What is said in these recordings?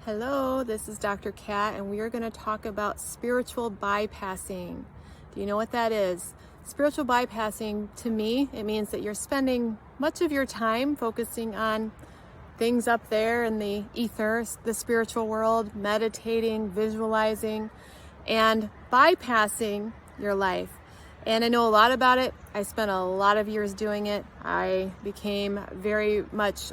Hello, this is Dr. Kat, and we are going to talk about spiritual bypassing. Do you know what that is? Spiritual bypassing, to me, it means that you're spending much of your time focusing on things up there in the ether, the spiritual world, meditating, visualizing, and bypassing your life. And I know a lot about it. I spent a lot of years doing it. I became very much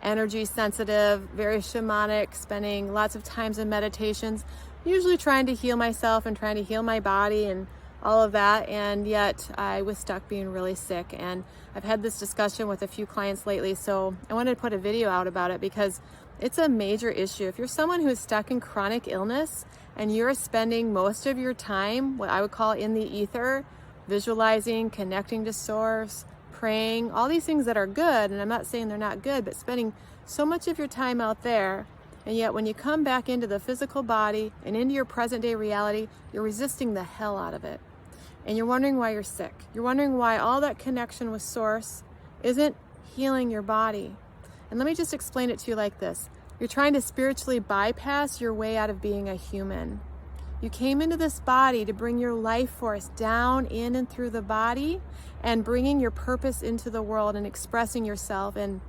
energy sensitive, very shamanic, spending lots of times in meditations, usually trying to heal myself and trying to heal my body and all of that. And yet I was stuck being really sick. And I've had this discussion with a few clients lately. So I wanted to put a video out about it because it's a major issue. If you're someone who's stuck in chronic illness and you're spending most of your time, what I would call in the ether, visualizing, connecting to source, praying, all these things that are good, and I'm not saying they're not good, but spending so much of your time out there, and yet when you come back into the physical body and into your present day reality, you're resisting the hell out of it. And you're wondering why you're sick. You're wondering why all that connection with source isn't healing your body. And let me just explain it to you like this. You're trying to spiritually bypass your way out of being a human. You came into this body to bring your life force down in and through the body and bringing your purpose into the world and expressing yourself and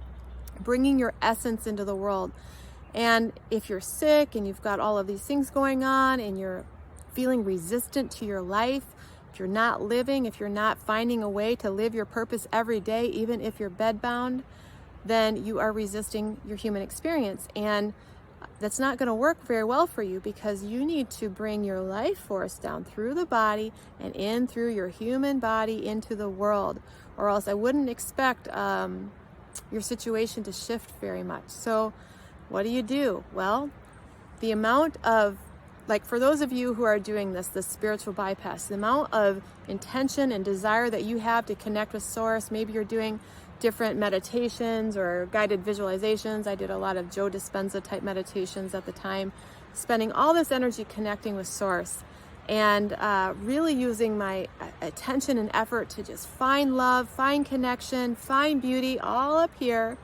bringing your essence into the world. And if you're sick and you've got all of these things going on and you're feeling resistant to your life, if you're not living, if you're not finding a way to live your purpose every day, even if you're bedbound, then you are resisting your human experience. And that's not going to work very well for you because you need to bring your life force down through the body and in through your human body into the world, or else I wouldn't expect your situation to shift very much. So what do? Well, the amount of, like for those of you who are doing this spiritual bypass, the amount of intention and desire that you have to connect with source, maybe you're doing different meditations or guided visualizations. I did a lot of Joe Dispenza type meditations at the time, spending all this energy connecting with source and really using my attention and effort to just find love, find connection, find beauty all up here.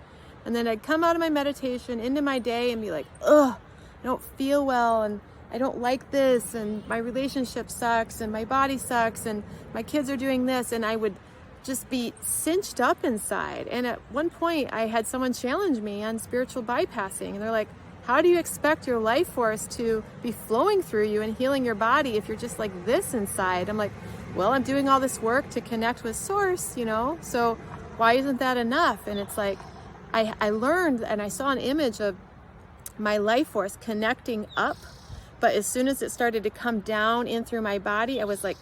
And then I'd come out of my meditation into my day and be like, ugh, I don't feel well and I don't like this and my relationship sucks and my body sucks and my kids are doing this, and I would just be cinched up inside. And at one point I had someone challenge me on spiritual bypassing, and they're like, how do you expect your life force to be flowing through you and healing your body if you're just like this inside? I'm like, well, I'm doing all this work to connect with source, so why isn't that enough? And it's like I learned and I saw an image of my life force connecting up, but as soon as it started to come down in through my body, I was like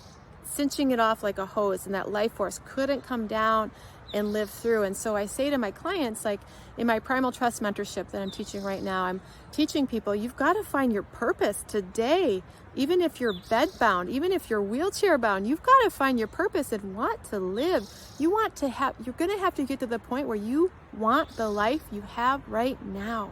cinching it off like a hose, and that life force couldn't come down and live through. And so I say to my clients, like in my Primal Trust mentorship that I'm teaching right now, I'm teaching people, you've got to find your purpose today. Even if you're bedbound, even if you're wheelchair bound, you've got to find your purpose and want to live. You're going to have to get to the point where you want the life you have right now,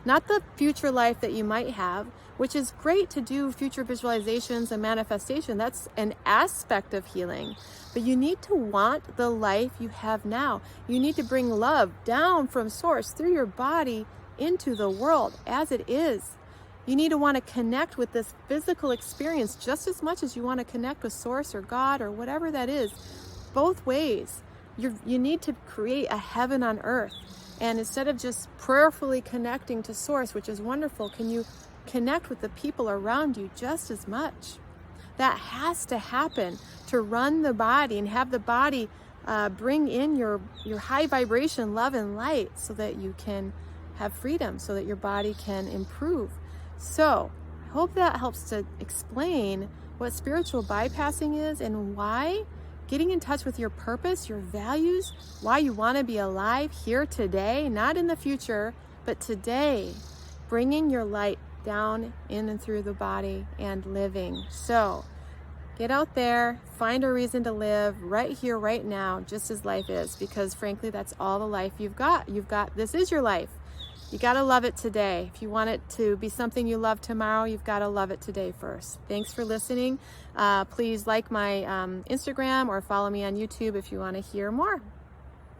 not the future life that you might have, which is great to do future visualizations and manifestation. That's an aspect of healing. But you need to want the life you have now. You need to bring love down from source through your body into the world as it is. You need to want to connect with this physical experience just as much as you want to connect with source or God or whatever that is. Both ways. You need to create a heaven on earth. And instead of just prayerfully connecting to source, which is wonderful, can you connect with the people around you just as much? That has to happen to run the body and have the body bring in your high vibration love and light so that you can have freedom, so that your body can improve. So I hope that helps to explain what spiritual bypassing is and why getting in touch with your purpose, your values, why you want to be alive here today, not in the future, but today, bringing your light down in and through the body and living. So get out there, find a reason to live right here, right now, just as life is, because frankly, that's all the life you've got. This is your life. You got to love it today. If you want it to be something you love tomorrow, you've got to love it today first. Thanks for listening. Please like my Instagram or follow me on YouTube if you want to hear more.